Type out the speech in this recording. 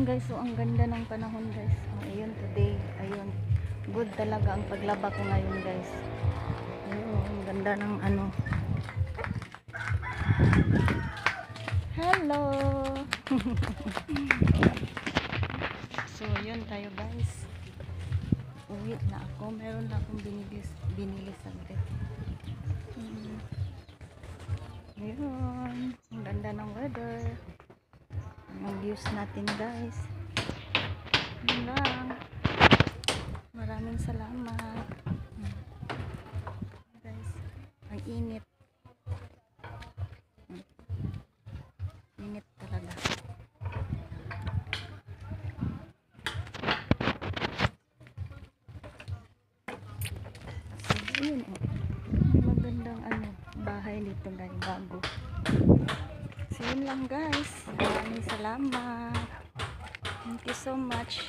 Ayun guys, so ang ganda ng panahon guys. Oh, ayun today, ayun. Good talaga ang paglaba ko ngayon guys. Ayun, ang ganda ng ano. Hello. So, yun tayo guys. Uwi na ako. Meron na akong binili saglit. Ayun. Ang ganda ng weather. Ang views natin guys. Yun lang. Maraming salamat. Guys, ang init. Init talaga. So, yun oh. Magandang ano, bahay dito guys, bago. So, yun lang guys. Maraming salamat. Thank you so much.